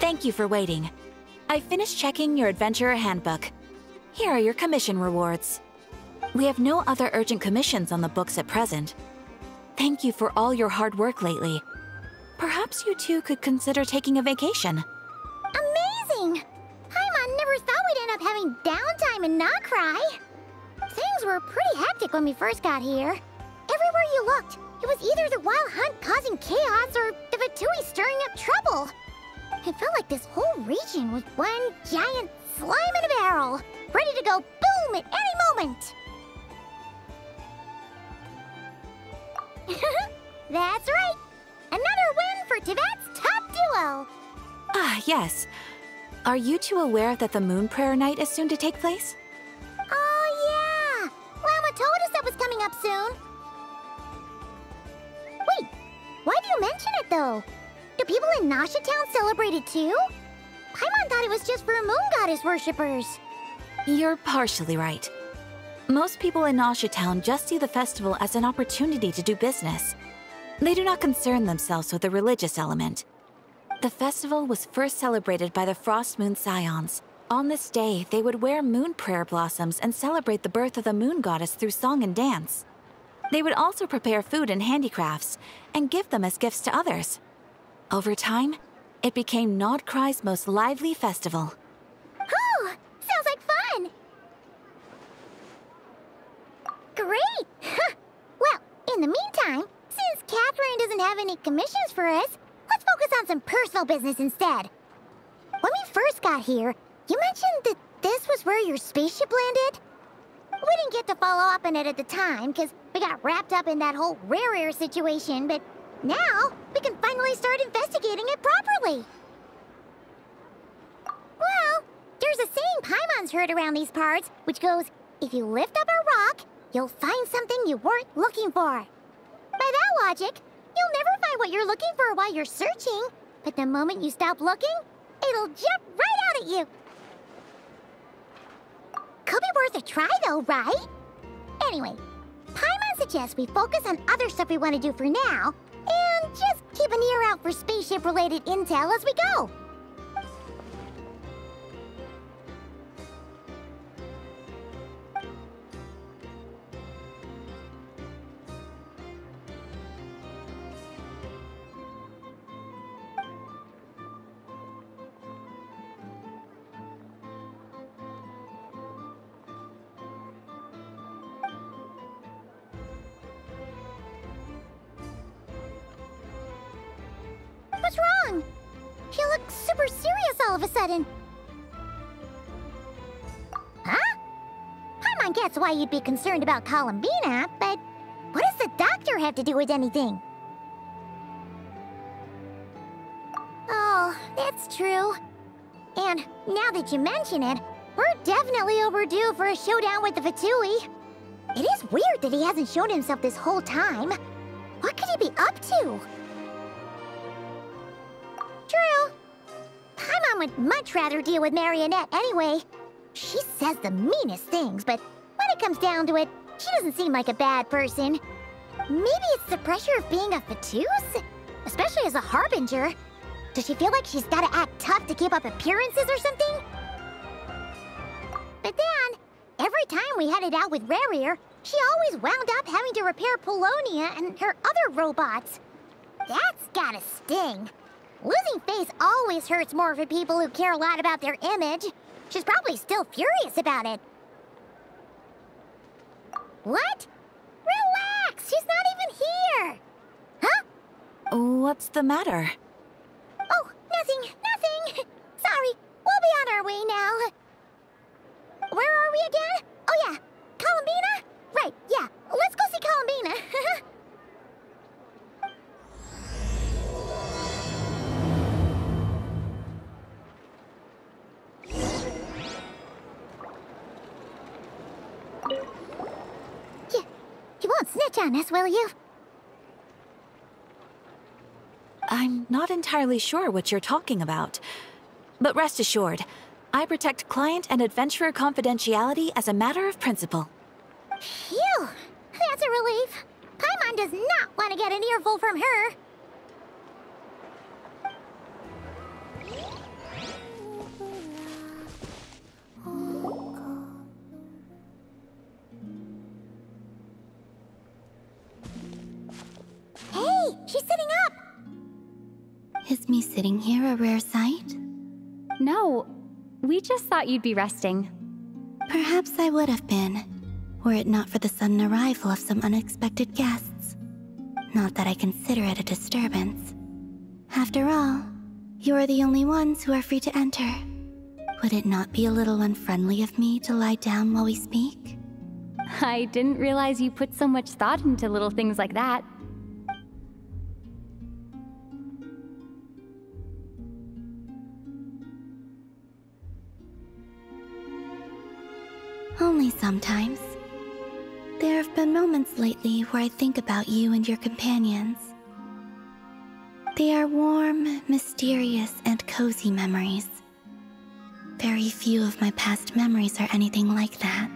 Thank you for waiting. I finished checking your adventurer handbook. Here are your commission rewards. We have no other urgent commissions on the books at present. Thank you for all your hard work lately. Perhaps you two could consider taking a vacation. Amazing! Paimon never thought we'd end up having downtime and not cry. Things were pretty hectic when we first got here. Everywhere you looked, it was either the wild hunt causing chaos or the Fatui stirring up trouble. It felt like this whole region was one giant slime in a barrel, ready to go boom at any moment. That's right! Another win for Tibet's top duo! Ah, yes. Are you two aware that the Moon Prayer Night is soon to take place? Oh, yeah! Lama told us that was coming up soon. Wait, why do you mention it, though? Do people in Nasha Town celebrate it, too? Paimon thought it was just for Moon Goddess worshippers. You're partially right. Most people in Nasha Town just see the festival as an opportunity to do business. They do not concern themselves with the religious element. The festival was first celebrated by the Frost Moon Scions. On this day, they would wear moon prayer blossoms and celebrate the birth of the moon goddess through song and dance. They would also prepare food and handicrafts and give them as gifts to others. Over time, it became Nodcry's most lively festival. Oh, sounds like fun! Great! Well, in the meantime, since Catherine doesn't have any commissions for us, let's focus on some personal business instead. When we first got here, you mentioned that this was where your spaceship landed? We didn't get to follow up on it at the time, because we got wrapped up in that whole rare situation, but now we can finally start investigating it properly. Well, there's a saying Paimon's heard around these parts, which goes, if you lift up a rock, you'll find something you weren't looking for. By that logic, you'll never find what you're looking for while you're searching, but the moment you stop looking, it'll jump right out at you. Could be worth a try though, right? Anyway, Paimon suggests we focus on other stuff we want to do for now, and just keep an ear out for spaceship-related intel as we go. What's wrong? You look super serious all of a sudden. Huh? Paimon gets why you'd be concerned about Columbina, but what does the doctor have to do with anything? Oh, that's true. And now that you mention it, we're definitely overdue for a showdown with the Fatui. It is weird that he hasn't shown himself this whole time. What could he be up to? True. Paimon would much rather deal with Marionette anyway. She says the meanest things, but when it comes down to it, she doesn't seem like a bad person. Maybe it's the pressure of being a Fatuse? Especially as a Harbinger. Does she feel like she's gotta act tough to keep up appearances or something? But then, every time we headed out with Rarier, she always wound up having to repair Polonia and her other robots. That's gotta sting. Losing face always hurts more for people who care a lot about their image. She's probably still furious about it. What? Relax! She's not even here! Huh? What's the matter? Oh, nothing. Sorry, we'll be on our way now. Where are we again? Oh yeah, Columbina? Right, yeah, let's go see Columbina. You won't snitch on us, will you? I'm not entirely sure what you're talking about. But rest assured, I protect client and adventurer confidentiality as a matter of principle. Phew! That's a relief. Paimon does not want to get an earful from her. just me sitting here a rare sight? No, we just thought you'd be resting. Perhaps I would have been, were it not for the sudden arrival of some unexpected guests. Not that I consider it a disturbance. After all, you are the only ones who are free to enter. Would it not be a little unfriendly of me to lie down while we speak? I didn't realize you put so much thought into little things like that. Only sometimes. There have been moments lately where I think about you and your companions. They are warm, mysterious, and cozy memories. Very few of my past memories are anything like that.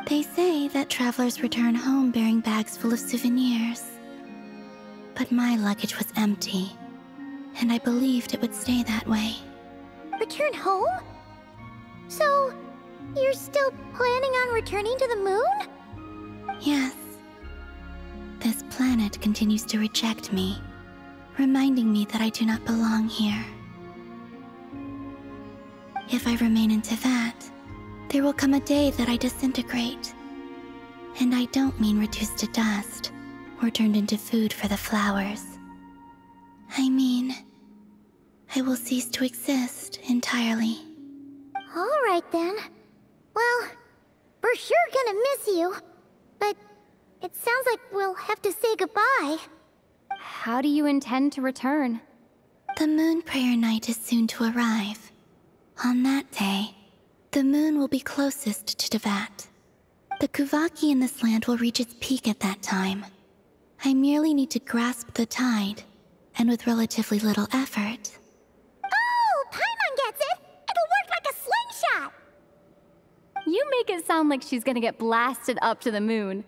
They say that travelers return home bearing bags full of souvenirs. But my luggage was empty, and I believed it would stay that way. Return home? So, you're still planning on returning to the moon? Yes. This planet continues to reject me, reminding me that I do not belong here. If I remain in Teyvat, there will come a day that I disintegrate. And I don't mean reduced to dust, or turned into food for the flowers. I mean, I will cease to exist entirely. Alright then. Well, we're sure gonna miss you. But it sounds like we'll have to say goodbye. How do you intend to return? The Moon Prayer Night is soon to arrive. On that day, the moon will be closest to Teyvat. The Kuvaki in this land will reach its peak at that time. I merely need to grasp the tide, and with relatively little effort. Oh, Paimon gets it! It'll work like a slingshot! You make it sound like she's gonna get blasted up to the moon.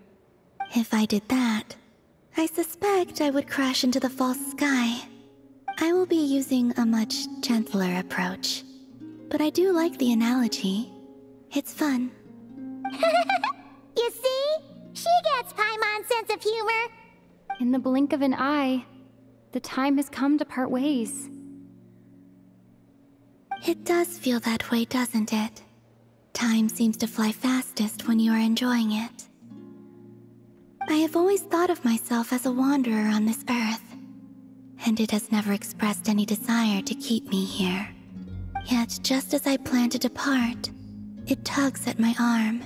If I did that, I suspect I would crash into the false sky. I will be using a much gentler approach. But I do like the analogy. It's fun. You see? She gets Paimon's sense of humor. In the blink of an eye, the time has come to part ways. It does feel that way, doesn't it? Time seems to fly fastest when you are enjoying it. I have always thought of myself as a wanderer on this earth, and it has never expressed any desire to keep me here. Yet, just as I plan to depart, it tugs at my arm.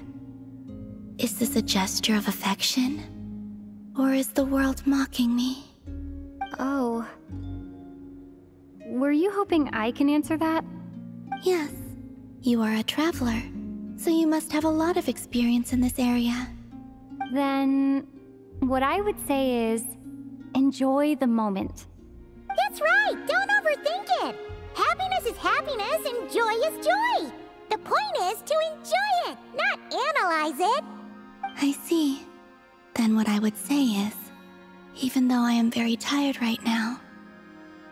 Is this a gesture of affection? Or is the world mocking me? Oh. Were you hoping I can answer that? Yes. You are a traveler, so you must have a lot of experience in this area. Then, what I would say is, enjoy the moment. That's right! Don't overthink it! Happiness is happiness and joy is joy! The point is to enjoy it, not analyze it! I see. Then what I would say is, even though I am very tired right now,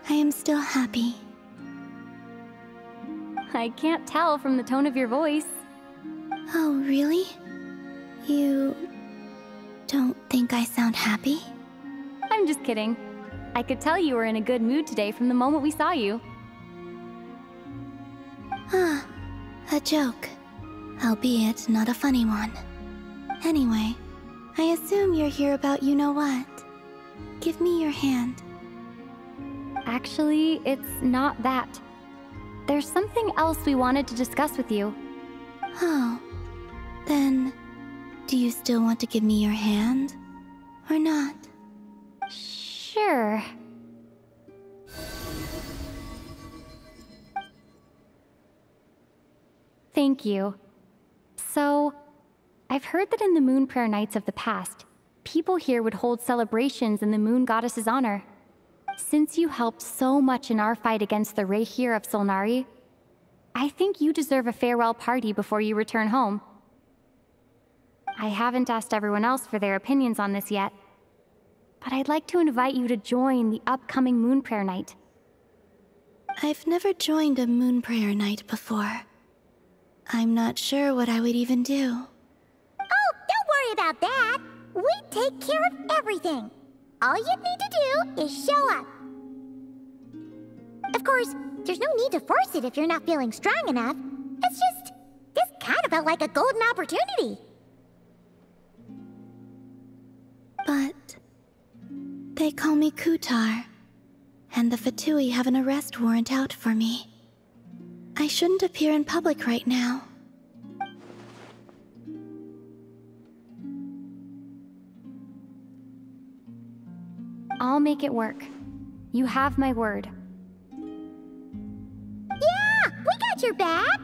I am still happy. I can't tell from the tone of your voice. Oh, really? You don't think I sound happy? I'm just kidding. I could tell you were in a good mood today from the moment we saw you. Ah, a joke. Albeit not a funny one. Anyway, I assume you're here about you-know-what. Give me your hand. Actually, it's not that. There's something else we wanted to discuss with you. Oh, then do you still want to give me your hand? Or not? Sure. Thank you. So, I've heard that in the Moon Prayer Nights of the past, people here would hold celebrations in the Moon Goddess's honor. Since you helped so much in our fight against the Reihir of Solnari, I think you deserve a farewell party before you return home. I haven't asked everyone else for their opinions on this yet, but I'd like to invite you to join the upcoming Moon Prayer Night. I've never joined a Moon Prayer Night before. I'm not sure what I would even do. Oh, don't worry about that! We take care of everything! all you need to do is show up. Of course, there's no need to force it if you're not feeling strong enough. It's just, this kind of felt like a golden opportunity. But they call me Kutar, and the Fatui have an arrest warrant out for me. I shouldn't appear in public right now. I'll make it work. You have my word. Yeah, we got your back.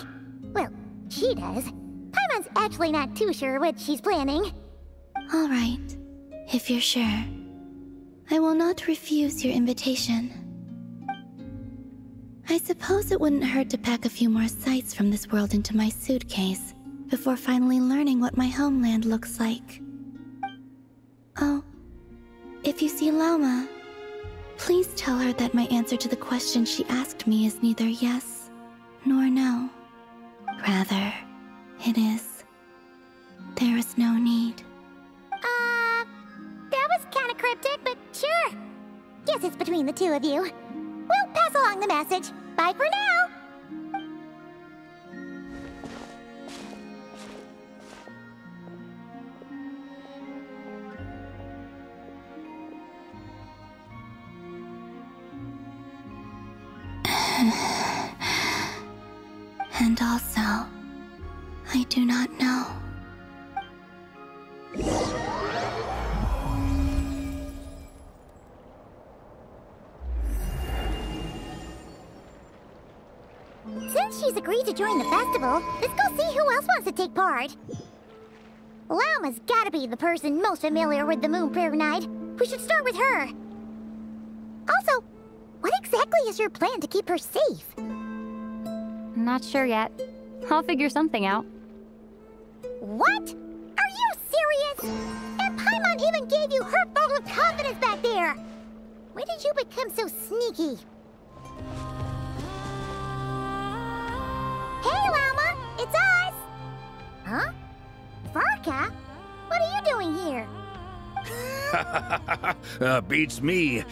Well, she does. Paimon's actually not too sure what she's planning. All right, if you're sure. I will not refuse your invitation. I suppose it wouldn't hurt to pack a few more sights from this world into my suitcase before finally learning what my homeland looks like. Oh, if you see Lauma, please tell her that my answer to the question she asked me is neither yes nor no. Rather, it is, there is no need. That was kind of cryptic, but sure. Guess it's between the two of you. We'll pass along the message. Bye for now. And also, I do not know. Since she's agreed to join the festival, let's go see who else wants to take part. Lauma's gotta be the person most familiar with the Moon Prayer Night. We should start with her. Also, what exactly is your plan to keep her safe? Not sure yet. I'll figure something out. What? Are you serious? And Paimon even gave you her vote of confidence back there! When did you become so sneaky? Hey, Lauma! It's us! Huh? Varka? What are you doing here? Beats me.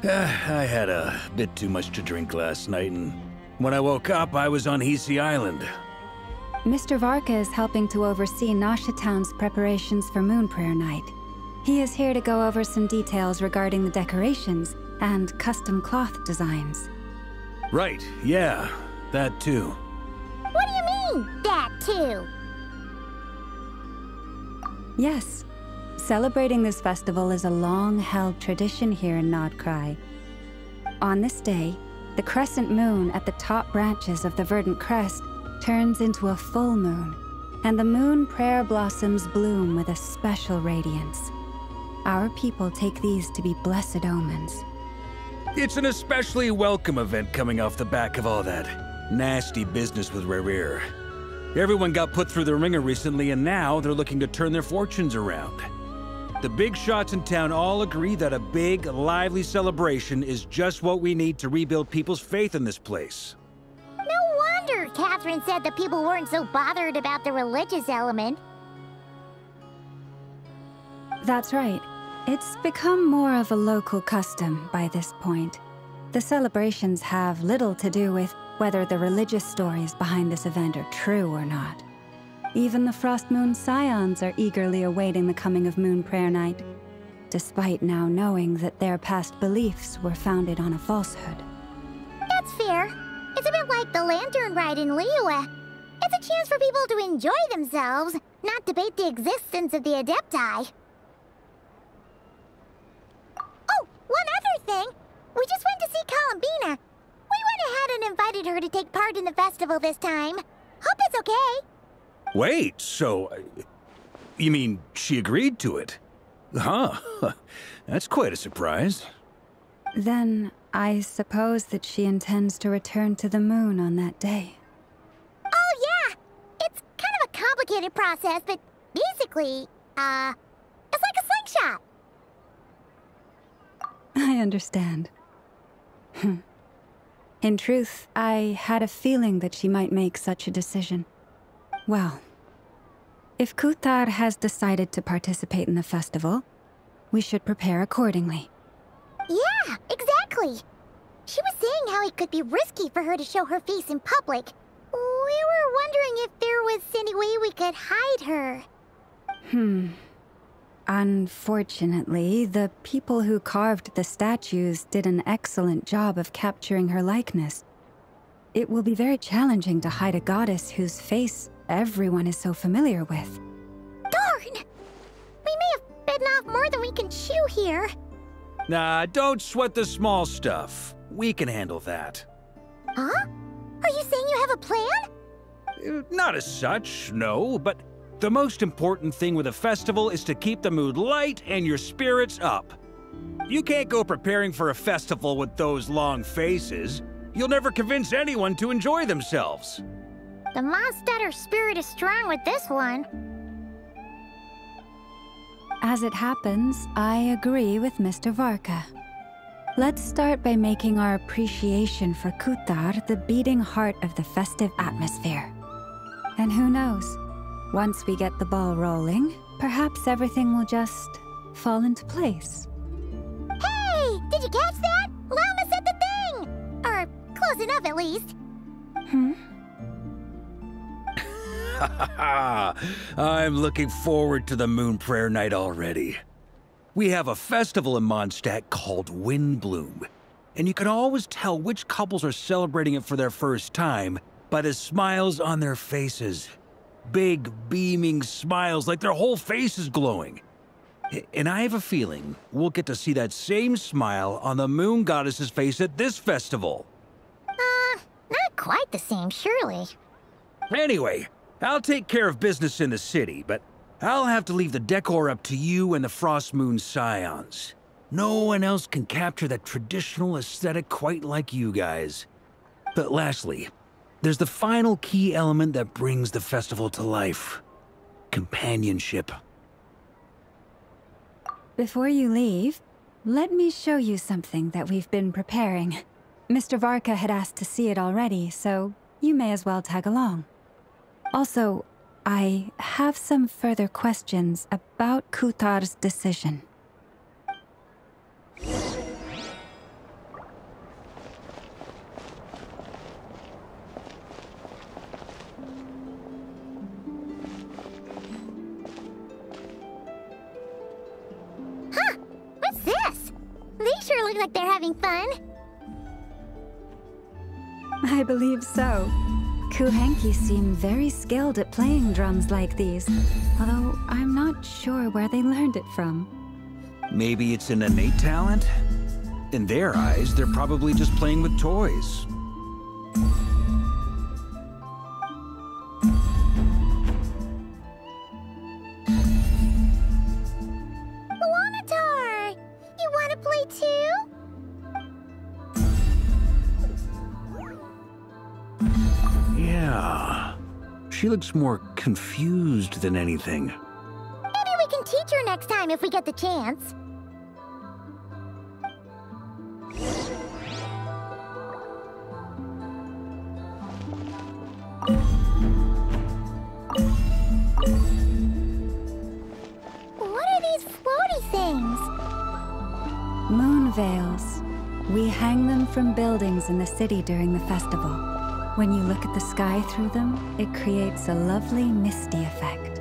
I had a bit too much to drink last night, and when I woke up, I was on Hisi Island. Mr. Varka is helping to oversee Nasha Town's preparations for Moon Prayer Night. He is here to go over some details regarding the decorations and custom cloth designs. Right, yeah, that too. What do you mean, that too? Yes, celebrating this festival is a long-held tradition here in Nodkrai. On this day, the crescent moon at the top branches of the verdant crest turns into a full moon, and the moon prayer blossoms bloom with a special radiance. Our people take these to be blessed omens. It's an especially welcome event coming off the back of all that nasty business with Rerir. Everyone got put through the ringer recently, and now they're looking to turn their fortunes around. The big shots in town all agree that a big, lively celebration is just what we need to rebuild people's faith in this place. No wonder Catherine said that people weren't so bothered about the religious element. That's right. It's become more of a local custom by this point. The celebrations have little to do with whether the religious stories behind this event are true or not. Even the Frost Moon Scions are eagerly awaiting the coming of Moon Prayer Night, despite now knowing that their past beliefs were founded on a falsehood. That's fair. It's a bit like the Lantern Ride in Liyue. It's a chance for people to enjoy themselves, not debate the existence of the Adepti. Oh, one other thing! We just went to see Columbina. We went ahead and invited her to take part in the festival this time. Hope it's okay. Wait, so... you mean she agreed to it? Huh. That's quite a surprise. Then I suppose that she intends to return to the moon on that day. Oh, yeah! It's kind of a complicated process, but basically, it's like a slingshot. I understand. In truth, I had a feeling that she might make such a decision. Well, if Kutar has decided to participate in the festival, we should prepare accordingly. Yeah, exactly. She was saying how it could be risky for her to show her face in public. We were wondering if there was any way we could hide her. Unfortunately, the people who carved the statues did an excellent job of capturing her likeness. It will be very challenging to hide a goddess whose face everyone is so familiar with. Darn! We may have bitten off more than we can chew here. Nah, don't sweat the small stuff. We can handle that. Huh? Are you saying you have a plan? Not as such, no, but the most important thing with a festival is to keep the mood light and your spirits up. You can't go preparing for a festival with those long faces. You'll never convince anyone to enjoy themselves. The Mondstatter spirit is strong with this one. As it happens, I agree with Mr. Varka. Let's start by making our appreciation for Kutar the beating heart of the festive atmosphere. And who knows, once we get the ball rolling, perhaps everything will just fall into place. Hey! Did you catch that? Llama said the thing! Or close enough, at least. I'm looking forward to the Moon Prayer Night already. We have a festival in Mondstadt called Windbloom, and you can always tell which couples are celebrating it for their first time by the smiles on their faces. Big, beaming smiles like their whole face is glowing. And I have a feeling we'll get to see that same smile on the Moon Goddess's face at this festival. Not quite the same, surely. Anyway, I'll take care of business in the city, but I'll have to leave the decor up to you and the Frost Moon Scions. No one else can capture that traditional aesthetic quite like you guys. But lastly, there's the final key element that brings the festival to life. Companionship. Before you leave, let me show you something that we've been preparing. Mr. Varka had asked to see it already, so you may as well tag along. Also, I have some further questions about Kutar's decision. Huh! What's this? They sure look like they're having fun. I believe so. Kuhenki seem very skilled at playing drums like these, although I'm not sure where they learned it from. Maybe it's an innate talent? In their eyes, they're probably just playing with toys. Wanatar! You want to play too? Yeah. She looks more confused than anything. Maybe we can teach her next time if we get the chance. What are these floaty things? Moon veils. We hang them from buildings in the city during the festival. When you look at the sky through them, it creates a lovely misty effect.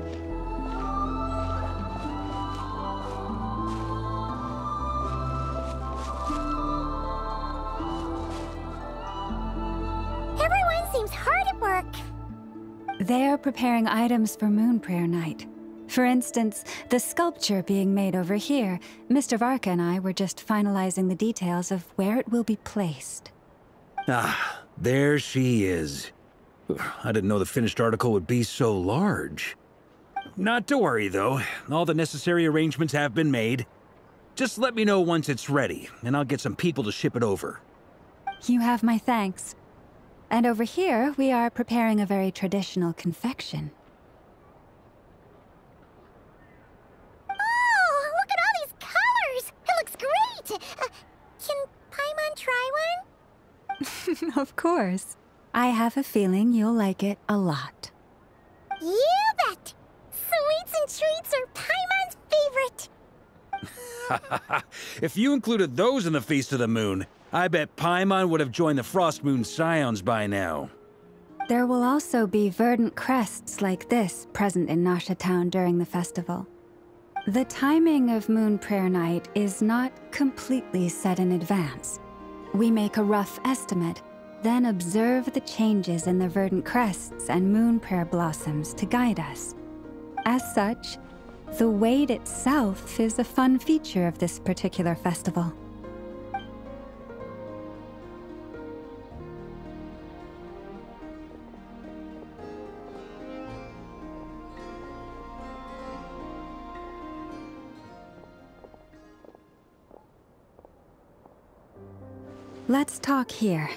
Everyone seems hard at work. They're preparing items for Moon Prayer Night. For instance, the sculpture being made over here, Mr. Varka and I were just finalizing the details of where it will be placed. Ah, there she is. I didn't know the finished article would be so large. Not to worry, though. All the necessary arrangements have been made. Just let me know once it's ready, and I'll get some people to ship it over. You have my thanks. And over here, we are preparing a very traditional confection. Oh, look at all these colors! It looks great! Can Paimon try one? Of course. I have a feeling you'll like it a lot. You bet! Sweets and treats are Paimon's favorite! If you included those in the Feast of the Moon, I bet Paimon would have joined the Frost Moon Scions by now. There will also be verdant crests like this present in Nasha Town during the festival. The timing of Moon Prayer Night is not completely set in advance. We make a rough estimate, then observe the changes in the verdant crests and moon prayer blossoms to guide us. As such, the wait itself is a fun feature of this particular festival. Let's talk here.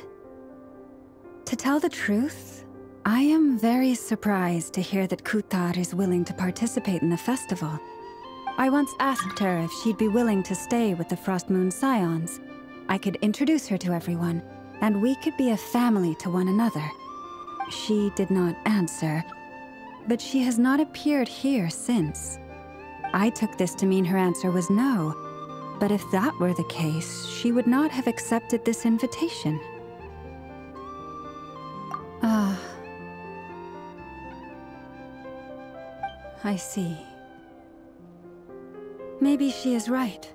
To tell the truth, I am very surprised to hear that Kutar is willing to participate in the festival. I once asked her if she'd be willing to stay with the Frost Moon Scions. I could introduce her to everyone, and we could be a family to one another. She did not answer, but she has not appeared here since. I took this to mean her answer was no. But if that were the case, she would not have accepted this invitation. I see. Maybe she is right.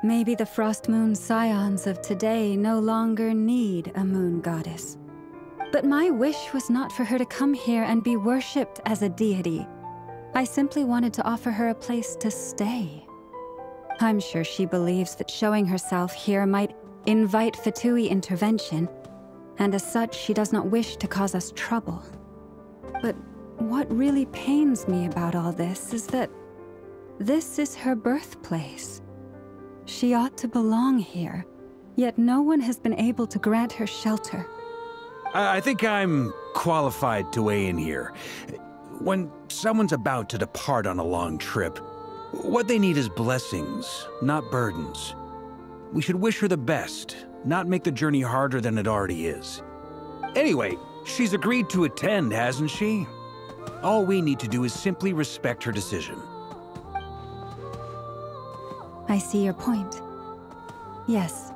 Maybe the Frost Moon Scions of today no longer need a moon goddess. But my wish was not for her to come here and be worshipped as a deity. I simply wanted to offer her a place to stay. I'm sure she believes that showing herself here might invite Fatui intervention, and as such, she does not wish to cause us trouble. But what really pains me about all this is that this is her birthplace. She ought to belong here, yet no one has been able to grant her shelter. I think I'm qualified to weigh in here. When someone's about to depart on a long trip, what they need is blessings, not burdens. We should wish her the best, not make the journey harder than it already is. Anyway, she's agreed to attend, hasn't she? All we need to do is simply respect her decision. I see your point. Yes,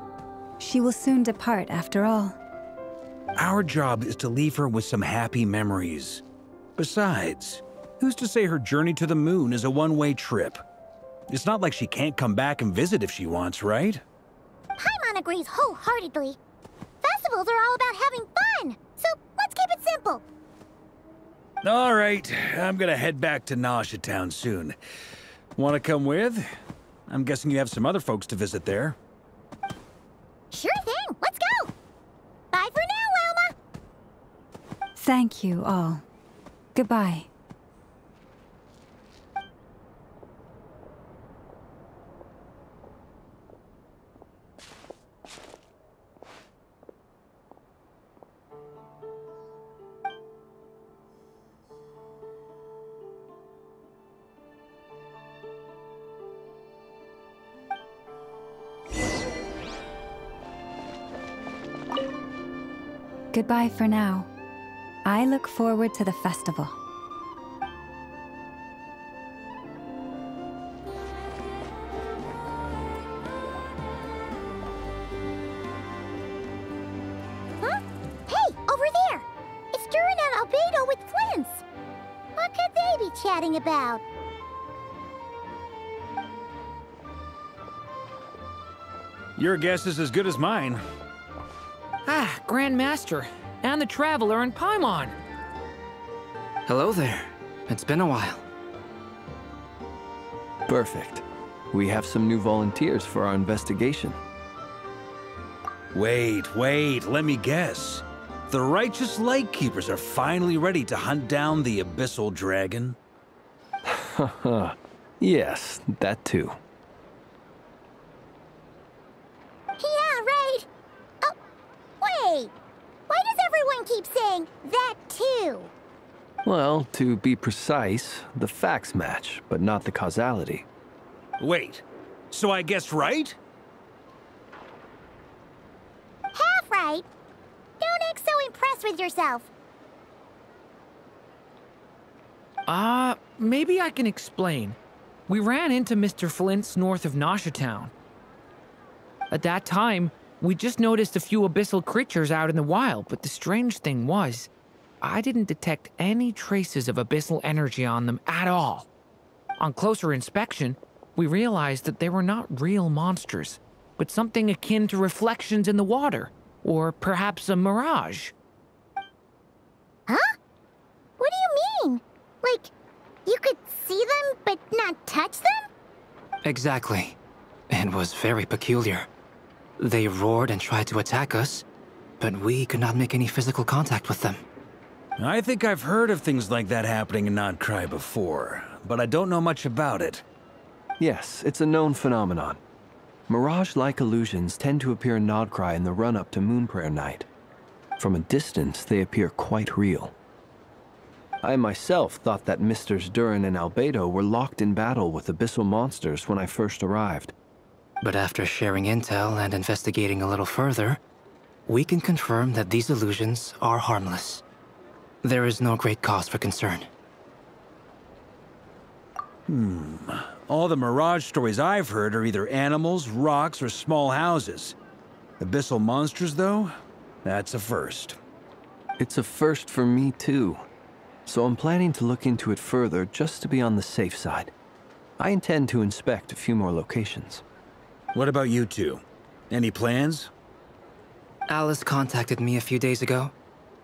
she will soon depart after all. Our job is to leave her with some happy memories. Besides, who's to say her journey to the moon is a one-way trip? It's not like she can't come back and visit if she wants, right? Paimon agrees wholeheartedly. Festivals are all about having fun, so let's keep it simple. All right, I'm gonna head back to Nasha Town soon. Want to come with? I'm guessing you have some other folks to visit there. Sure thing, let's go! Bye for now, Wilma! Thank you all. Goodbye. Goodbye for now. I look forward to the festival. Huh? Hey, over there! It's Duran and Albedo with Flints! What could they be chatting about? Your guess is as good as mine. Ah, Grand Master, and the Traveler and Paimon. Hello there. It's been a while. Perfect. We have some new volunteers for our investigation. Wait, let me guess. The righteous Lightkeepers are finally ready to hunt down the Abyssal Dragon? Haha. Yes, that too. Yeah, right! Oh, wait! Why does everyone keep saying that too? Well, to be precise, the facts match, but not the causality. Wait, so I guessed right? Half right! Don't act so impressed with yourself. Maybe I can explain. we ran into Mr. Flint's north of Nasha Town. At that time, we just noticed a few abyssal creatures out in the wild, but the strange thing was, I didn't detect any traces of abyssal energy on them at all. On closer inspection, we realized that they were not real monsters, but something akin to reflections in the water, or perhaps a mirage. Huh? What do you mean? Like, you could see them, but not touch them? Exactly. It was very peculiar. They roared and tried to attack us, but we could not make any physical contact with them. I think I've heard of things like that happening in Nodcry before, but I don't know much about it. Yes, it's a known phenomenon. Mirage-like illusions tend to appear in Nodcry in the run-up to Moonprayer Night. From a distance, they appear quite real. I myself thought that Misters Durin and Albedo were locked in battle with abyssal monsters when I first arrived. But after sharing intel and investigating a little further, we can confirm that these illusions are harmless. There is no great cause for concern. All the Mirage stories I've heard are either animals, rocks, or small houses. Abyssal monsters, though? That's a first. It's a first for me, too. So I'm planning to look into it further just to be on the safe side. I intend to inspect a few more locations. What about you two? Any plans? Alice contacted me a few days ago.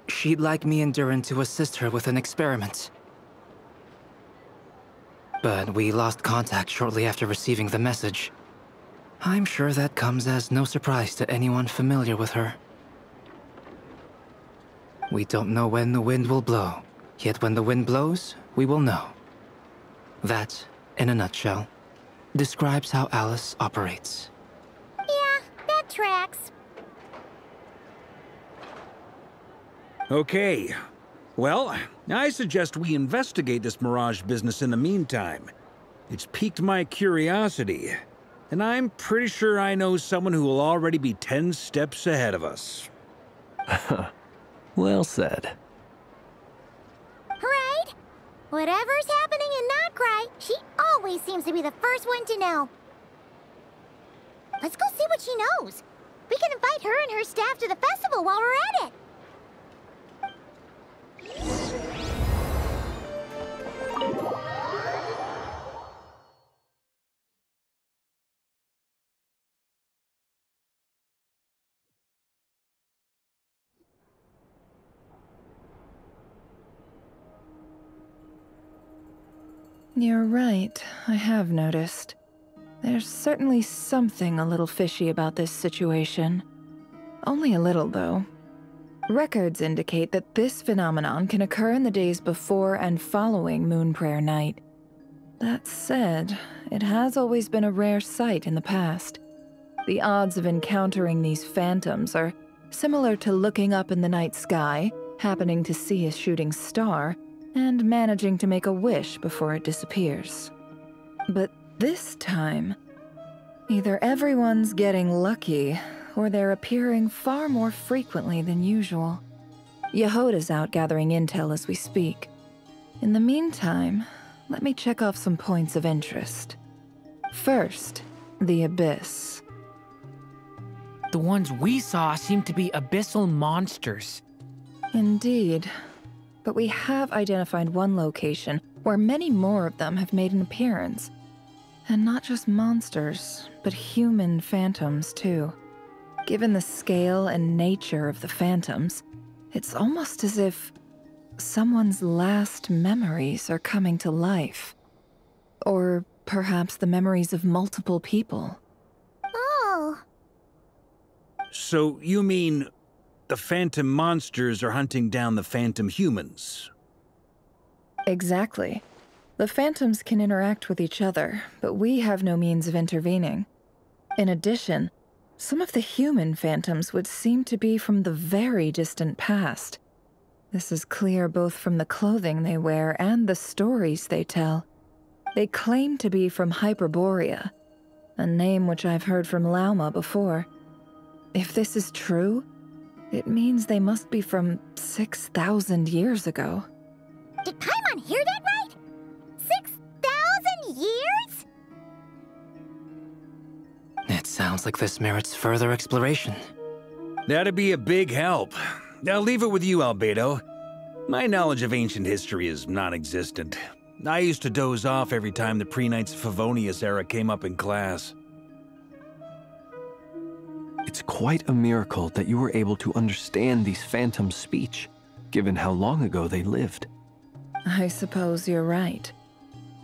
She'd like me and Durin to assist her with an experiment. But we lost contact shortly after receiving the message. I'm sure that comes as no surprise to anyone familiar with her. We don't know when the wind will blow, yet when the wind blows, we will know. That, in a nutshell, describes how Alice operates. Yeah, that tracks. Okay. Well, I suggest we investigate this Mirage business in the meantime. It's piqued my curiosity, and I'm pretty sure I know someone who will already be 10 steps ahead of us. Well said. Right? Whatever's happening in Nodcry, she always seems to be the first one to know. Let's go see what she knows. We can invite her and her staff to the festival while we're at it. You're right, I have noticed. There's certainly something a little fishy about this situation. Only a little, though. Records indicate that this phenomenon can occur in the days before and following Moonprayer Night. That said, it has always been a rare sight in the past. The odds of encountering these phantoms are similar to looking up in the night sky, happening to see a shooting star, and managing to make a wish before it disappears. But this time, either everyone's getting lucky, or they're appearing far more frequently than usual. Yehoda's out gathering intel as we speak. In the meantime, let me check off some points of interest. First, the Abyss. The ones we saw seem to be abyssal monsters. Indeed. But we have identified one location where many more of them have made an appearance. And not just monsters, but human phantoms, too. Given the scale and nature of the phantoms, it's almost as if someone's last memories are coming to life. Or perhaps the memories of multiple people. Oh. So you mean the phantom monsters are hunting down the phantom humans? Exactly. The phantoms can interact with each other, but we have no means of intervening. In addition, some of the human phantoms would seem to be from the very distant past. This is clear both from the clothing they wear and the stories they tell. They claim to be from Hyperborea, a name which I've heard from Lauma before. If this is true, it means they must be from 6,000 years ago. Did Paimon hear that right? 6,000 years? Sounds like this merits further exploration. That'd be a big help. I'll leave it with you, Albedo. My knowledge of ancient history is non-existent. I used to doze off every time the pre-Knights of Favonius era came up in class. It's quite a miracle that you were able to understand these phantoms' speech, given how long ago they lived. I suppose you're right.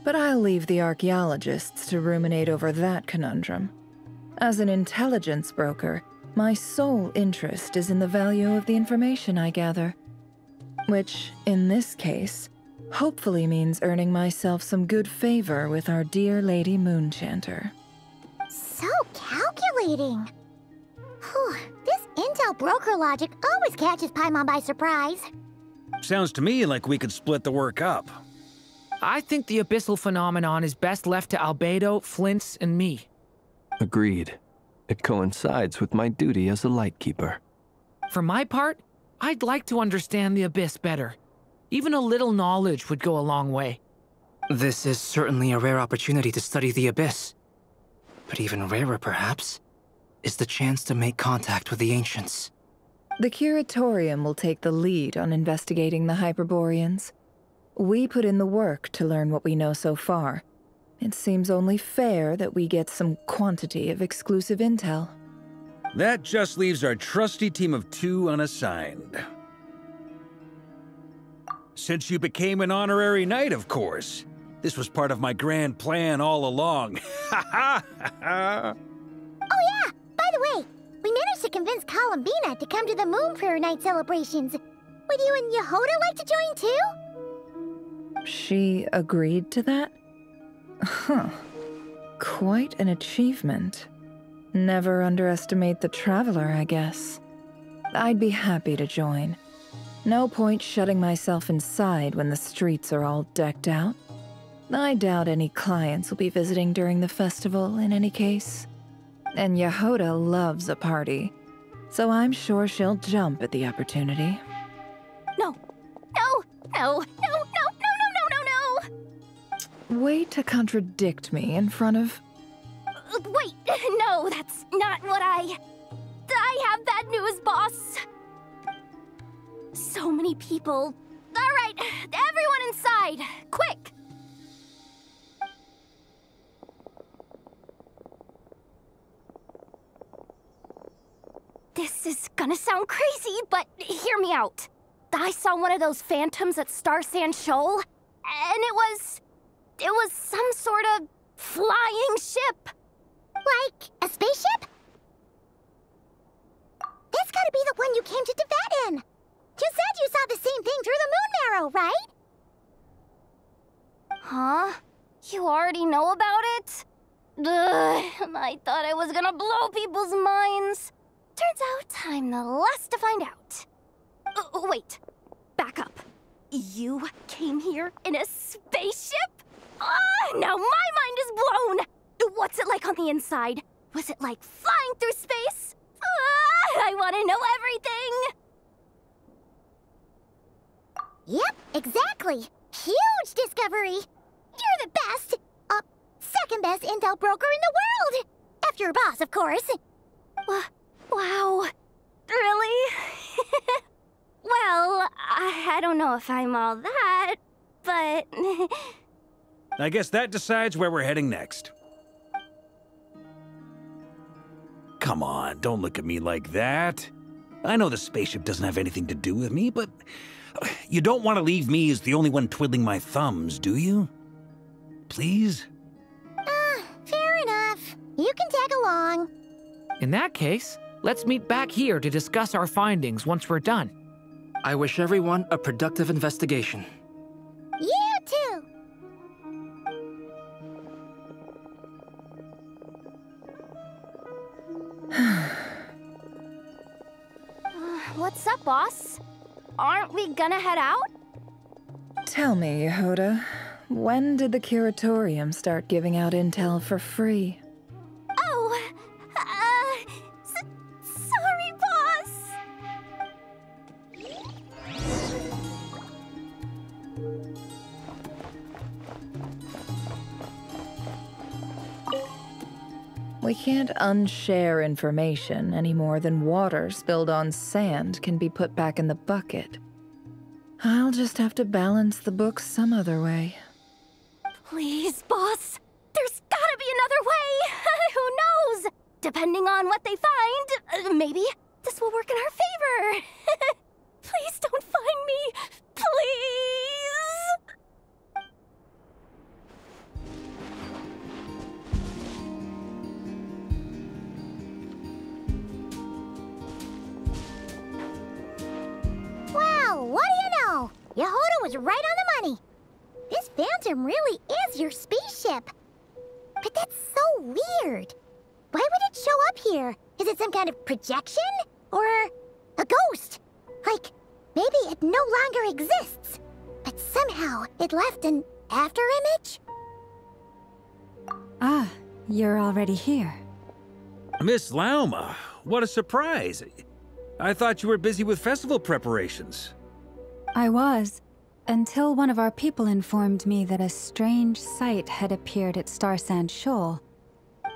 But I'll leave the archaeologists to ruminate over that conundrum. As an intelligence broker, my sole interest is in the value of the information I gather. Which, in this case, hopefully means earning myself some good favor with our dear Lady Moonchanter. So calculating. Whew, this intel broker logic always catches Paimon by surprise. Sounds to me like we could split the work up. I think the abyssal phenomenon is best left to Albedo, Flints, and me. Agreed. It coincides with my duty as a lightkeeper. For my part, I'd like to understand the abyss better. Even a little knowledge would go a long way. This is certainly a rare opportunity to study the abyss. But even rarer, perhaps, is the chance to make contact with the ancients. The Curatorium will take the lead on investigating the Hyperboreans. We put in the work to learn what we know so far. It seems only fair that we get some quantity of exclusive intel. That just leaves our trusty team of 2 unassigned. Since you became an honorary knight, of course. This was part of my grand plan all along. Ha ha ha! Oh yeah, by the way, we managed to convince Columbina to come to the Moon Prayer Night celebrations. Would you and Yehoda like to join too? She agreed to that? Huh. Quite an achievement. Never underestimate the traveler, I guess. I'd be happy to join. No point shutting myself inside when the streets are all decked out. I doubt any clients will be visiting during the festival in any case. And Yehoda loves a party, so I'm sure she'll jump at the opportunity. No. No. No. No. No. No. No. No. No. No. Way to contradict me in front of... Wait. No, that's not what I have bad news, boss. So many people. All right, everyone inside. Quick. This is gonna sound crazy, but hear me out. I saw one of those phantoms at Star Sand Shoal, and it was some sort of flying ship. Like a spaceship? That's gotta be the one you came to Tibet in. You said you saw the same thing through the moon marrow, right? Huh? You already know about it? Ugh, I thought I was gonna blow people's minds. Turns out I'm the last to find out. Wait, back up. You came here in a spaceship? Now my mind is blown! What's it like on the inside? Was it like flying through space? I want to know everything! Yep, exactly. Huge discovery. You're the best, second best intel broker in the world. After your boss, of course. Wow. Really? Well, I don't know if I'm all that, but... I guess that decides where we're heading next. Come on, don't look at me like that. I know the spaceship doesn't have anything to do with me, but you don't want to leave me as the only one twiddling my thumbs, do you? Please? Fair enough. You can tag along. In that case, let's meet back here to discuss our findings once we're done. I wish everyone a productive investigation. You too. What's up, boss? Aren't we gonna head out? Tell me, Yehoda, when did the Curatorium start giving out intel for free? Oh, sorry, boss. We can't unshare information any more than water spilled on sand can be put back in the bucket. I'll just have to balance the books some other way. Please, boss. There's gotta be another way. Who knows? Depending on what they find, maybe this will work in our favor. Please don't find me. Please. Wow, what do you know? Yehoda was right on the money. This phantom really is your spaceship. But that's so weird. Why would it show up here? Is it some kind of projection? Or a ghost? Like, maybe it no longer exists, but somehow it left an afterimage? Ah, you're already here. Miss Lauma, what a surprise. I thought you were busy with festival preparations. I was, until one of our people informed me that a strange sight had appeared at Starsand Shoal.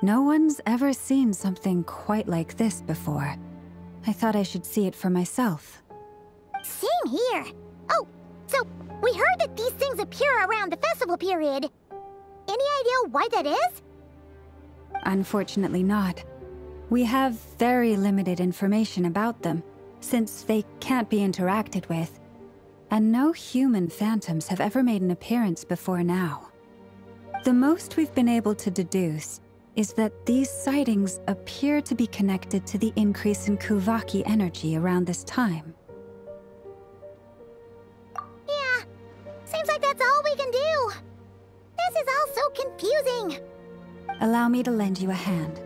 No one's ever seen something quite like this before. I thought I should see it for myself. Same here. Oh, so we heard that these things appear around the festival period. Any idea why that is? Unfortunately not. We have very limited information about them, since they can't be interacted with. And no human phantoms have ever made an appearance before now. The most we've been able to deduce is that these sightings appear to be connected to the increase in Kuvaki energy around this time. Yeah, seems like that's all we can do. This is all so confusing. Allow me to lend you a hand.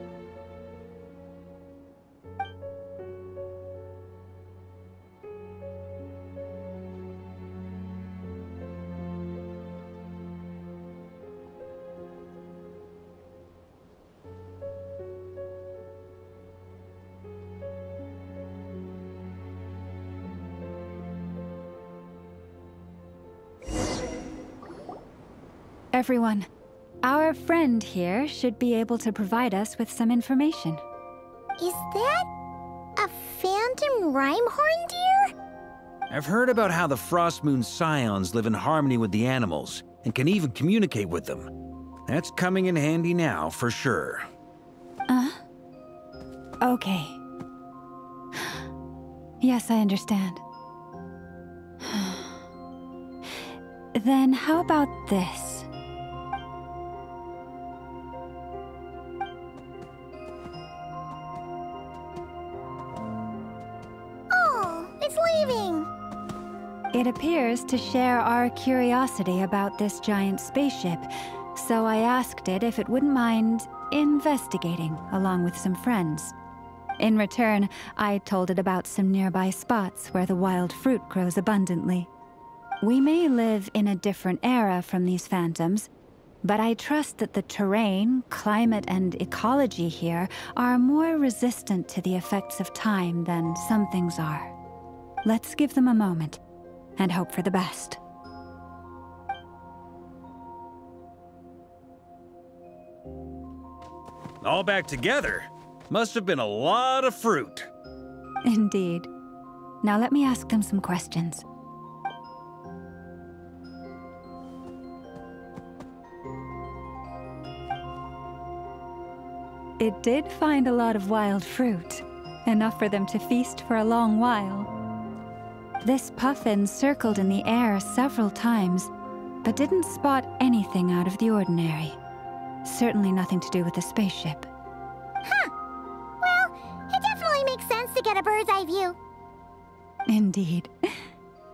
Everyone, our friend here should be able to provide us with some information. Is that a phantom Rhymehorn deer? I've heard about how the Frostmoon Scions live in harmony with the animals and can even communicate with them. That's coming in handy now, for sure. Okay. Yes, I understand. Then how about this? It's leaving. It appears to share our curiosity about this giant spaceship, so I asked it if it wouldn't mind investigating along with some friends. In return, I told it about some nearby spots where the wild fruit grows abundantly. We may live in a different era from these phantoms, but I trust that the terrain, climate, and ecology here are more resistant to the effects of time than some things are. Let's give them a moment and hope for the best. All back together? Must have been a lot of fruit. Indeed. Now let me ask them some questions. It did find a lot of wild fruit, enough for them to feast for a long while. This puffin circled in the air several times, but didn't spot anything out of the ordinary. Certainly nothing to do with the spaceship. Huh. Well, it definitely makes sense to get a bird's eye view. Indeed.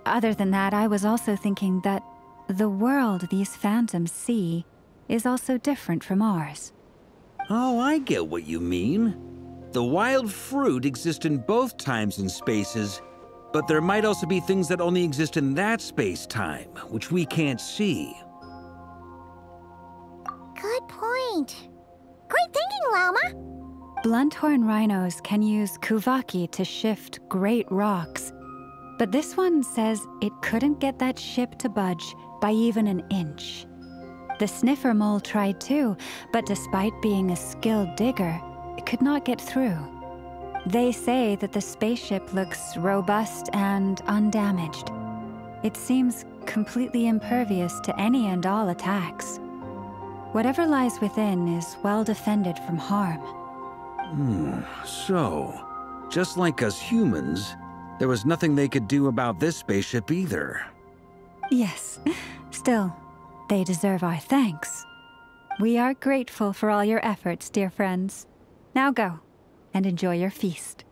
Other than that, I was also thinking that the world these phantoms see is also different from ours. Oh, I get what you mean. The wild fruit exist in both times and spaces, but there might also be things that only exist in that space-time, which we can't see. Good point. Great thinking, Lauma. Blunthorn rhinos can use Kuvaki to shift great rocks, but this one says it couldn't get that ship to budge by even an inch. The sniffer mole tried too, but despite being a skilled digger, it could not get through. They say that the spaceship looks robust and undamaged. It seems completely impervious to any and all attacks. Whatever lies within is well defended from harm. So, just like us humans, there was nothing they could do about this spaceship either. Yes. Still, they deserve our thanks. We are grateful for all your efforts, dear friends. Now go, and enjoy your feast.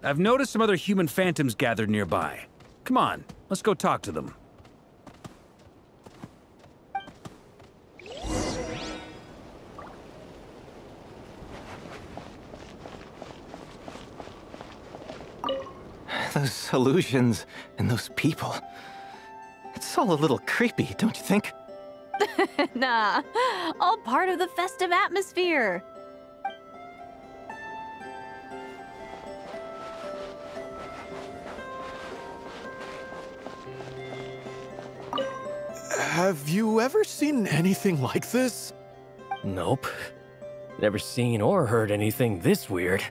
I've noticed some other human phantoms gathered nearby. Come on, let's go talk to them. Those illusions and those people. It's all a little creepy, don't you think? Nah, all part of the festive atmosphere. Have you ever seen anything like this? Nope. Never seen or heard anything this weird.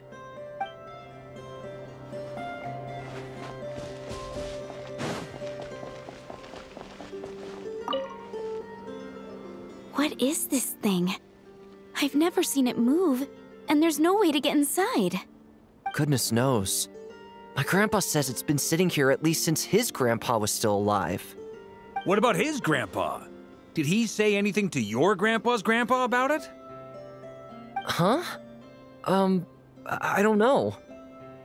What is this thing? I've never seen it move, and there's no way to get inside. Goodness knows. My grandpa says it's been sitting here at least since his grandpa was still alive. What about his grandpa? Did he say anything to your grandpa's grandpa about it? Huh? I don't know.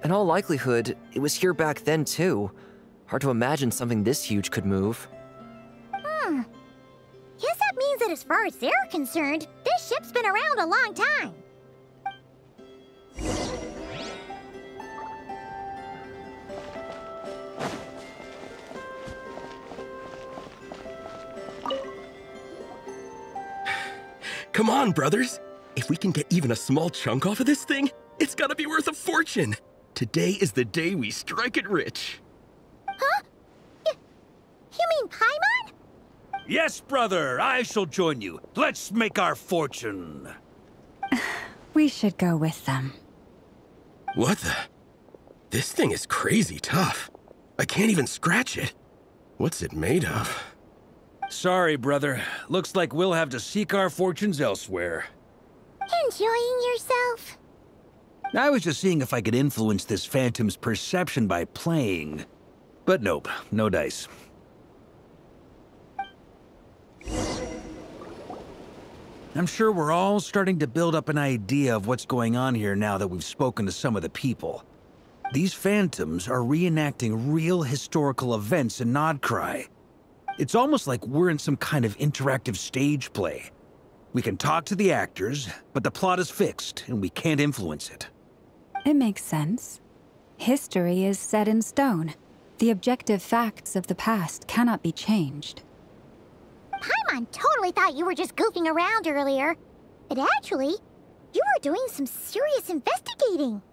In all likelihood, it was here back then too. Hard to imagine something this huge could move. Guess that means that as far as they're concerned, this ship's been around a long time. Come on, brothers. If we can get even a small chunk off of this thing, it's gotta be worth a fortune. Today is the day we strike it rich. Huh? You mean Paimon? Yes, brother, I shall join you. Let's make our fortune. We should go with them. What the? This thing is crazy tough. I can't even scratch it. What's it made of? Sorry, brother. Looks like we'll have to seek our fortunes elsewhere. Enjoying yourself? I was just seeing if I could influence this phantom's perception by playing. But nope, no dice. I'm sure we're all starting to build up an idea of what's going on here now that we've spoken to some of the people. These phantoms are reenacting real historical events in Nodcry. It's almost like we're in some kind of interactive stage play. We can talk to the actors, but the plot is fixed, and we can't influence it. It makes sense. History is set in stone. The objective facts of the past cannot be changed. Paimon totally thought you were just goofing around earlier. But actually, you were doing some serious investigating.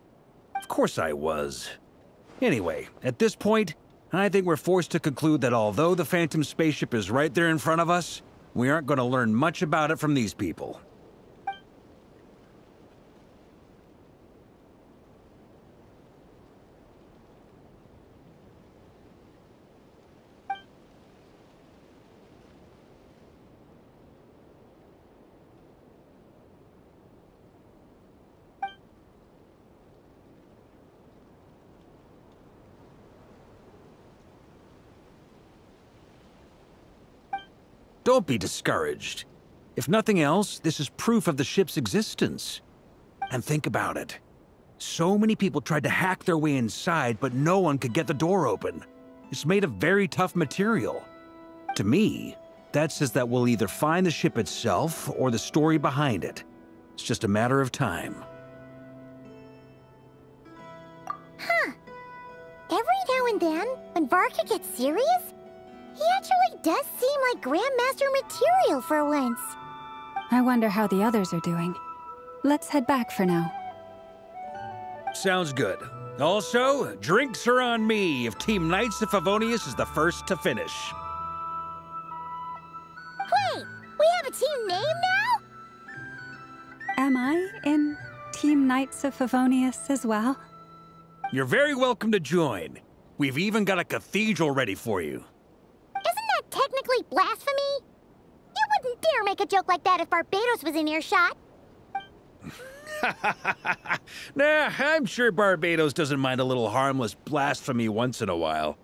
Of course I was. Anyway, at this point, I think we're forced to conclude that although the Phantom spaceship is right there in front of us, we aren't going to learn much about it from these people. Don't be discouraged. If nothing else, this is proof of the ship's existence. And think about it. So many people tried to hack their way inside, but no one could get the door open. It's made of very tough material. To me, that says that we'll either find the ship itself or the story behind it. It's just a matter of time. Huh. Every now and then, when Varka gets serious, he actually does seem like Grandmaster material for once. I wonder how the others are doing. Let's head back for now. Sounds good. Also, drinks are on me if Team Knights of Favonius is the first to finish. Wait, we have a team name now? Am I in Team Knights of Favonius as well? You're very welcome to join. We've even got a cathedral ready for you. Isn't that technically blasphemy? You wouldn't dare make a joke like that if Barbados was in earshot. Nah, I'm sure Barbados doesn't mind a little harmless blasphemy once in a while.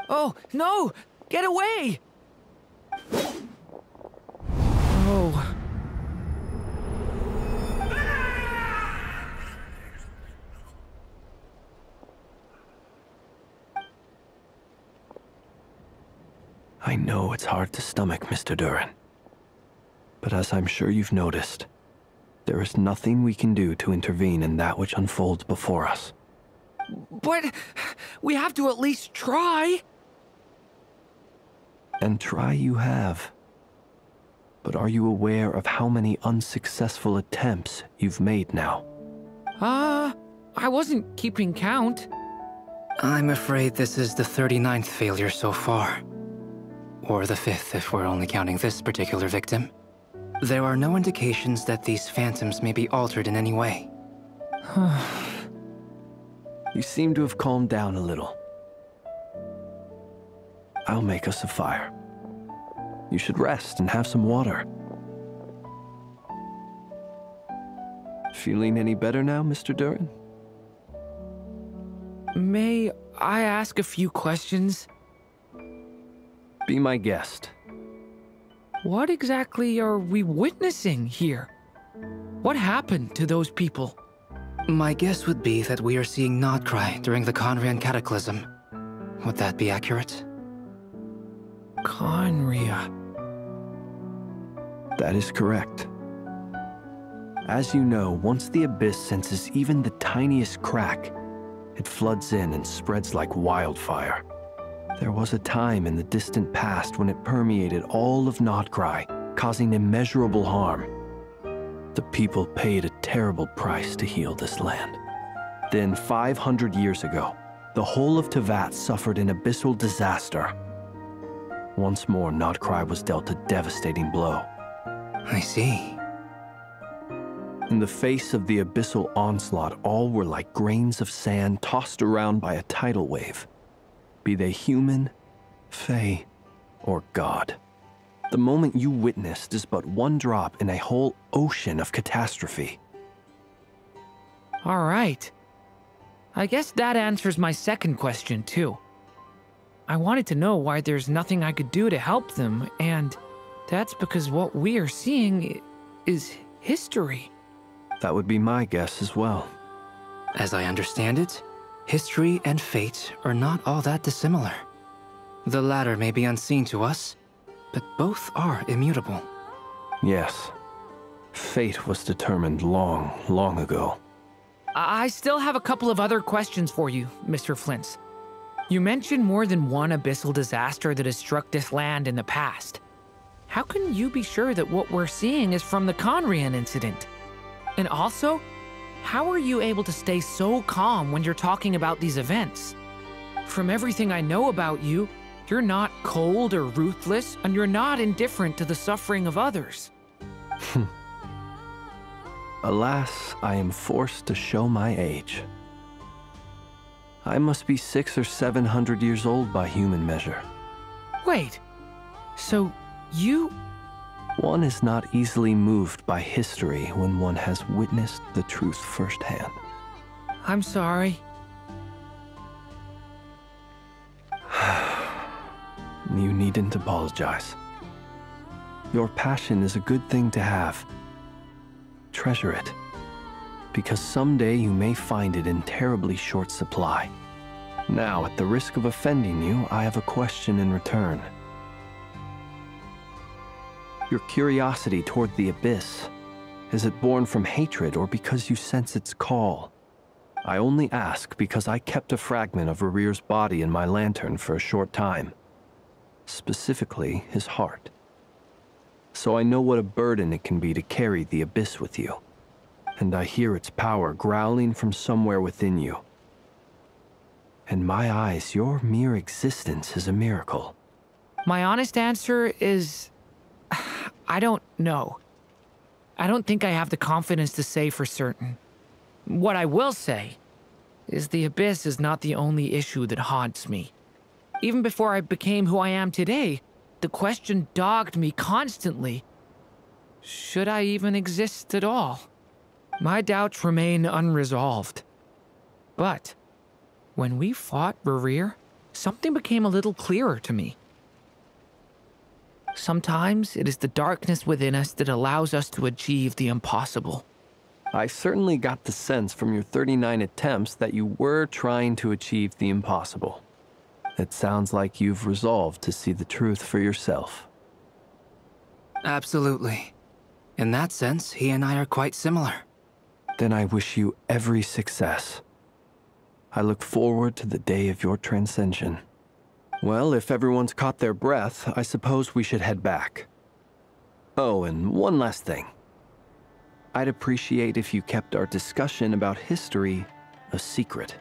Oh, no! Get away! Oh. I know it's hard to stomach, Mr. Duran. But as I'm sure you've noticed, there is nothing we can do to intervene in that which unfolds before us. But we have to at least try. And try you have. But are you aware of how many unsuccessful attempts you've made now? I wasn't keeping count. I'm afraid this is the 39th failure so far. Or the 5th if we're only counting this particular victim. There are no indications that these phantoms may be altered in any way. You seem to have calmed down a little. I'll make us a fire. You should rest and have some water. Feeling any better now, Mr. Duran? May I ask a few questions? Be my guest. What exactly are we witnessing here? What happened to those people? My guess would be that we are seeing Nodcry during the Conrian Cataclysm. Would that be accurate? Conria. That is correct. As you know, once the Abyss senses even the tiniest crack, it floods in and spreads like wildfire. There was a time in the distant past when it permeated all of Nodcry, causing immeasurable harm. The people paid a terrible price to heal this land. Then, 500 years ago, the whole of Teyvat suffered an abyssal disaster. Once more, Nodcry was dealt a devastating blow. I see. In the face of the abyssal onslaught, all were like grains of sand tossed around by a tidal wave. Be they human, fae, or god. The moment you witnessed is but one drop in a whole ocean of catastrophe. All right. I guess that answers my second question, too. I wanted to know why there's nothing I could do to help them, and that's because what we are seeing is history. That would be my guess as well. As I understand it, history and fate are not all that dissimilar. The latter may be unseen to us, but both are immutable. Yes. Fate was determined long, long ago. I still have a couple of other questions for you, Mr. Flintz. You mentioned more than one abyssal disaster that has struck this land in the past. How can you be sure that what we're seeing is from the Conrian incident? And also, how are you able to stay so calm when you're talking about these events? From everything I know about you, you're not cold or ruthless, and you're not indifferent to the suffering of others. Alas, I am forced to show my age. I must be 600 or 700 years old by human measure. Wait, so you... One is not easily moved by history when one has witnessed the truth firsthand. I'm sorry. You needn't apologize. Your passion is a good thing to have. Treasure it, because someday you may find it in terribly short supply. Now, at the risk of offending you, I have a question in return. Your curiosity toward the Abyss, is it born from hatred or because you sense its call? I only ask because I kept a fragment of Rarir's body in my lantern for a short time. Specifically, his heart. So I know what a burden it can be to carry the abyss with you. And I hear its power growling from somewhere within you. In my eyes, your mere existence is a miracle. My honest answer is... I don't know. I don't think I have the confidence to say for certain. What I will say is the abyss is not the only issue that haunts me. Even before I became who I am today, the question dogged me constantly. Should I even exist at all? My doubts remain unresolved. But when we fought Rarir, something became a little clearer to me. Sometimes it is the darkness within us that allows us to achieve the impossible. I certainly got the sense from your 39 attempts that you were trying to achieve the impossible. It sounds like you've resolved to see the truth for yourself. Absolutely. In that sense, he and I are quite similar. Then I wish you every success. I look forward to the day of your transcension. Well, if everyone's caught their breath, I suppose we should head back. Oh, and one last thing. I'd appreciate if you kept our discussion about history a secret.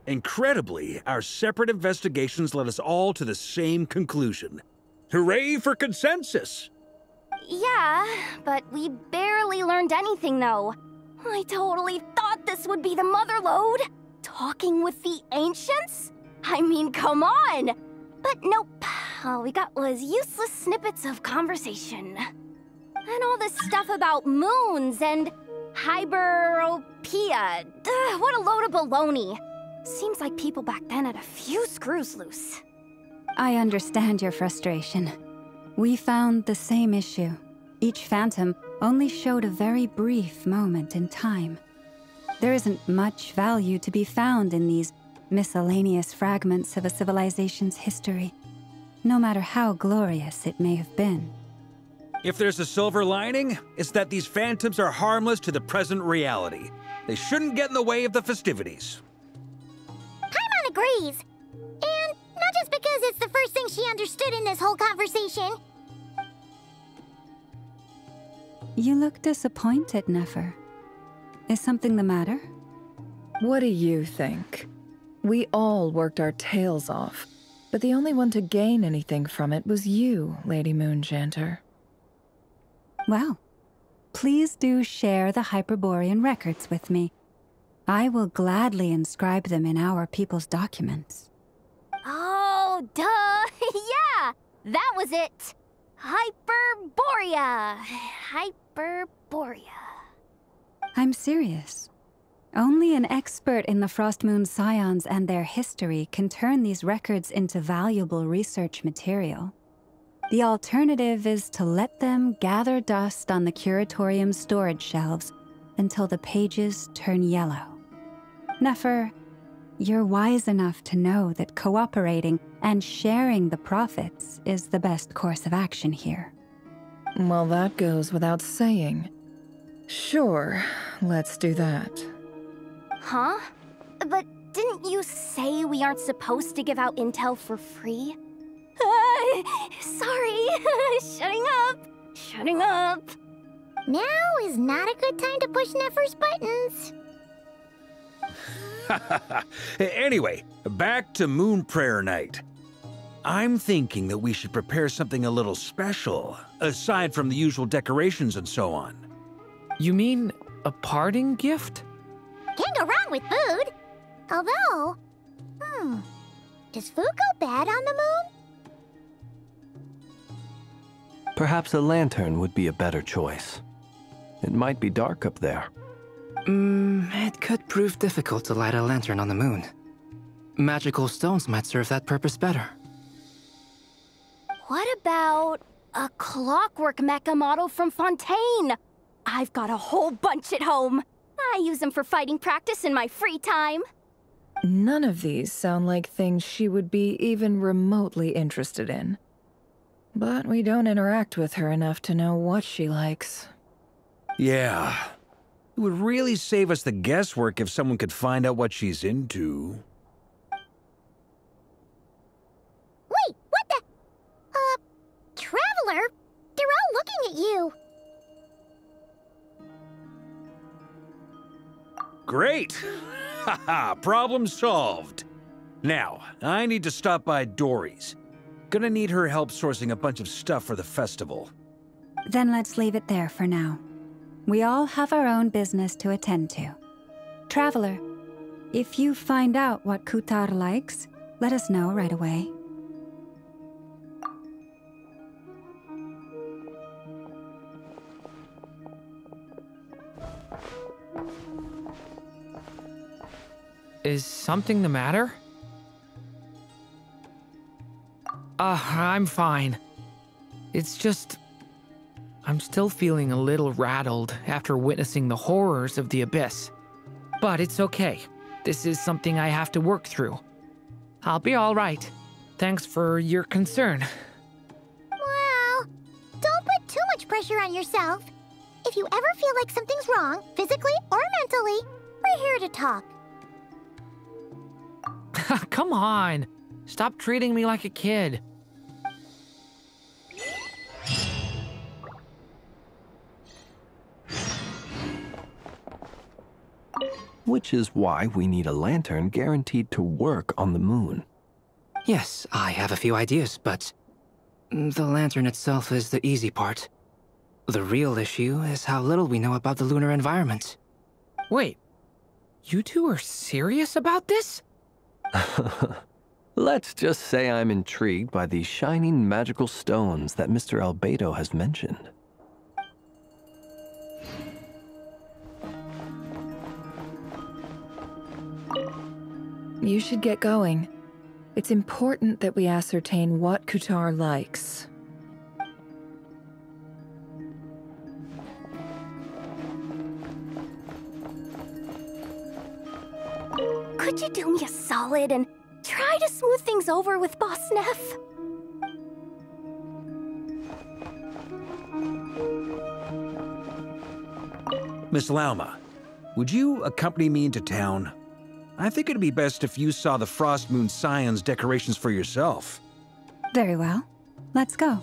Incredibly, our separate investigations led us all to the same conclusion. Hooray for consensus! Yeah, but we barely learned anything, though. I totally thought this would be the mother lode. Talking with the ancients? I mean, come on! But nope. All we got was useless snippets of conversation. And all this stuff about moons and hyperopia. What a load of baloney. Seems like people back then had a few screws loose. I understand your frustration. We found the same issue. Each phantom only showed a very brief moment in time. There isn't much value to be found in these miscellaneous fragments of a civilization's history, no matter how glorious it may have been. If there's a silver lining, it's that these phantoms are harmless to the present reality. They shouldn't get in the way of the festivities. Paimon agrees. And not just because it's the first thing she understood in this whole conversation. You look disappointed, Nefer. Is something the matter? What do you think? We all worked our tails off, but the only one to gain anything from it was you, Lady Moonjanter. Well, please do share the Hyperborean records with me. I will gladly inscribe them in our people's documents. Oh, duh! Yeah! That was it! Hyperborea! Hyperborea. I'm serious. Only an expert in the Frostmoon Scions and their history can turn these records into valuable research material. The alternative is to let them gather dust on the Curatorium's storage shelves until the pages turn yellow. Nefer, you're wise enough to know that cooperating and sharing the profits is the best course of action here. Well, that goes without saying. Sure, let's do that. Huh? But didn't you say we aren't supposed to give out intel for free? Sorry. Shutting up. Now is not a good time to push Nefer's buttons. Anyway, back to Moon Prayer Night. I'm thinking that we should prepare something a little special, aside from the usual decorations and so on. You mean a parting gift? Can't go wrong with food. Although, does food go bad on the moon? Perhaps a lantern would be a better choice. It might be dark up there. It could prove difficult to light a lantern on the moon. Magical stones might serve that purpose better. What about a clockwork mecha model from Fontaine? I've got a whole bunch at home. I use them for fighting practice in my free time. None of these sound like things she would be even remotely interested in. But we don't interact with her enough to know what she likes. Yeah. It would really save us the guesswork if someone could find out what she's into. Wait, what the? Traveler? They're all looking at you. Great! Haha, problem solved. Now, I need to stop by Dory's. Gonna need her help sourcing a bunch of stuff for the festival. Then let's leave it there for now. We all have our own business to attend to. Traveler, if you find out what Kutar likes, let us know right away. Is something the matter? I'm fine. It's just... I'm still feeling a little rattled after witnessing the horrors of the Abyss. But it's okay. This is something I have to work through. I'll be all right. Thanks for your concern. Well, don't put too much pressure on yourself. If you ever feel like something's wrong, physically or mentally, we're here to talk. Come on. Stop treating me like a kid. Which is why we need a lantern guaranteed to work on the moon. Yes, I have a few ideas, but the lantern itself is the easy part. The real issue is how little we know about the lunar environment. Wait, you two are serious about this? Let's just say I'm intrigued by these shining magical stones that Mr. Albedo has mentioned. You should get going. It's important that we ascertain what Kutar likes. Could you do me a solid and try to smooth things over with Boss Neff? Miss Lauma, would you accompany me into town? I think it'd be best if you saw the Frost Moon Scion's decorations for yourself. Very well. Let's go.